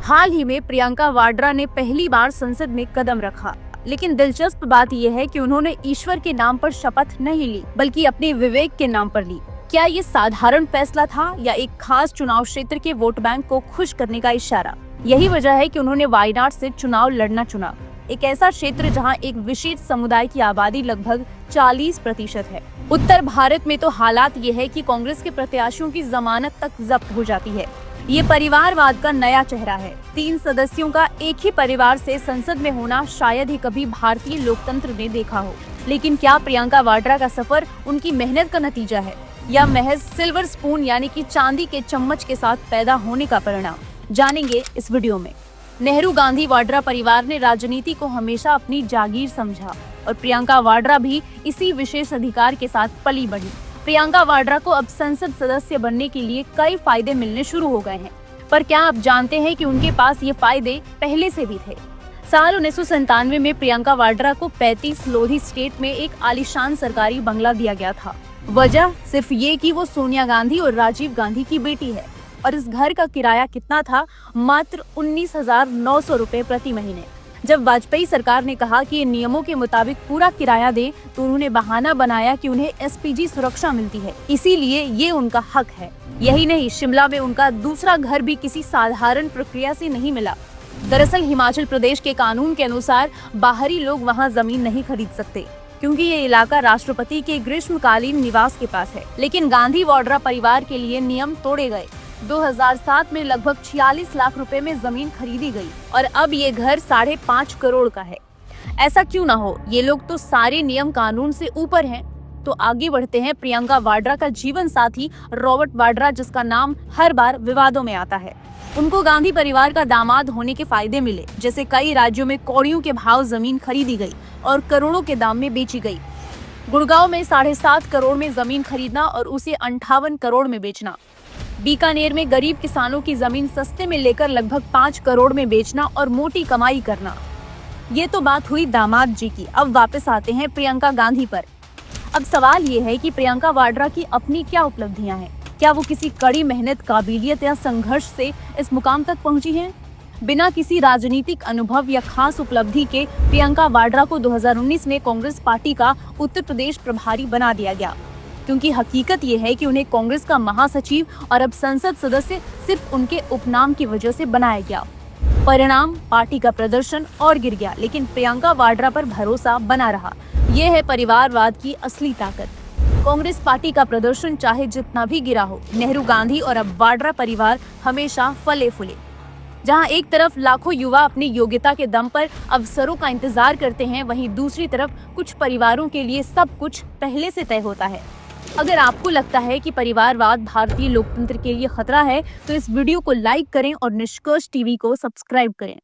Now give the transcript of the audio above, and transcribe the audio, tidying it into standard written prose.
हाल ही में प्रियंका वाड्रा ने पहली बार संसद में कदम रखा, लेकिन दिलचस्प बात यह है कि उन्होंने ईश्वर के नाम पर शपथ नहीं ली, बल्कि अपने विवेक के नाम पर ली। क्या ये साधारण फैसला था या एक खास चुनाव क्षेत्र के वोट बैंक को खुश करने का इशारा? यही वजह है कि उन्होंने वायनाड से चुनाव लड़ना चुना, एक ऐसा क्षेत्र जहां एक विशेष समुदाय की आबादी लगभग 40% है। उत्तर भारत में तो हालात ये है कि कांग्रेस के प्रत्याशियों की जमानत तक जब्त हो जाती है। ये परिवारवाद का नया चेहरा है। 3 सदस्यों का एक ही परिवार से संसद में होना शायद ही कभी भारतीय लोकतंत्र ने देखा हो। लेकिन क्या प्रियंका वाड्रा का सफर उनकी मेहनत का नतीजा है या महज सिल्वर स्पून यानी कि चांदी के चम्मच के साथ पैदा होने का परिणाम? जानेंगे इस वीडियो में। नेहरू गांधी वाड्रा परिवार ने राजनीति को हमेशा अपनी जागीर समझा और प्रियंका वाड्रा भी इसी विशेष अधिकार के साथ पली बढ़ी। प्रियंका वाड्रा को अब संसद सदस्य बनने के लिए कई फायदे मिलने शुरू हो गए हैं, पर क्या आप जानते हैं कि उनके पास ये फायदे पहले से भी थे? साल 1997 में प्रियंका वाड्रा को 35 लोधी स्टेट में एक आलीशान सरकारी बंगला दिया गया था। वजह सिर्फ ये कि वो सोनिया गांधी और राजीव गांधी की बेटी है। और इस घर का किराया कितना था? मात्र 19,900 रुपए प्रति महीने। जब वाजपेयी सरकार ने कहा कि ये नियमों के मुताबिक पूरा किराया दे, तो उन्होंने बहाना बनाया कि उन्हें एसपीजी सुरक्षा मिलती है, इसीलिए ये उनका हक है। यही नहीं, शिमला में उनका दूसरा घर भी किसी साधारण प्रक्रिया से नहीं मिला। दरअसल हिमाचल प्रदेश के कानून के अनुसार बाहरी लोग वहाँ जमीन नहीं खरीद सकते, क्योंकि ये इलाका राष्ट्रपति के ग्रीष्मकालीन निवास के पास है। लेकिन गांधी वाड्रा परिवार के लिए नियम तोड़े गए। 2007 में लगभग 46 लाख रुपए में जमीन खरीदी गई और अब ये घर 5.5 करोड़ का है। ऐसा क्यों ना हो, ये लोग तो सारे नियम कानून से ऊपर हैं। तो आगे बढ़ते हैं प्रियंका वाड्रा का जीवन साथी रॉबर्ट वाड्रा, जिसका नाम हर बार विवादों में आता है। उनको गांधी परिवार का दामाद होने के फायदे मिले, जैसे कई राज्यों में कौड़ियों के भाव जमीन खरीदी गई और करोड़ों के दाम में बेची गई। गुड़गांव में 7.5 करोड़ में जमीन खरीदना और उसे 58 करोड़ में बेचना। बीकानेर में गरीब किसानों की जमीन सस्ते में लेकर लगभग 5 करोड़ में बेचना और मोटी कमाई करना। ये तो बात हुई दामाद जी की। अब वापस आते हैं प्रियंका गांधी पर। अब सवाल ये है कि प्रियंका वाड्रा की अपनी क्या उपलब्धियां हैं? क्या वो किसी कड़ी मेहनत, काबिलियत या संघर्ष से इस मुकाम तक पहुंची हैं? बिना किसी राजनीतिक अनुभव या खास उपलब्धि के प्रियंका वाड्रा को 2019 में कांग्रेस पार्टी का उत्तर प्रदेश प्रभारी बना दिया गया, क्योंकि हकीकत ये है कि उन्हें कांग्रेस का महासचिव और अब संसद सदस्य सिर्फ उनके उपनाम की वजह से बनाया गया। परिणाम, पार्टी का प्रदर्शन और गिर गया, लेकिन प्रियंका वाड्रा पर भरोसा बना रहा। ये है परिवारवाद की असली ताकत। कांग्रेस पार्टी का प्रदर्शन चाहे जितना भी गिरा हो, नेहरू गांधी और अब वाड्रा परिवार हमेशा फले फूले। जहां एक तरफ लाखों युवा अपनी योग्यता के दम पर अवसरों का इंतजार करते हैं, वहीं दूसरी तरफ कुछ परिवारों के लिए सब कुछ पहले से तय होता है। अगर आपको लगता है कि परिवारवाद भारतीय लोकतंत्र के लिए खतरा है, तो इस वीडियो को लाइक करें और निष्कर्ष टीवी को सब्सक्राइब करें।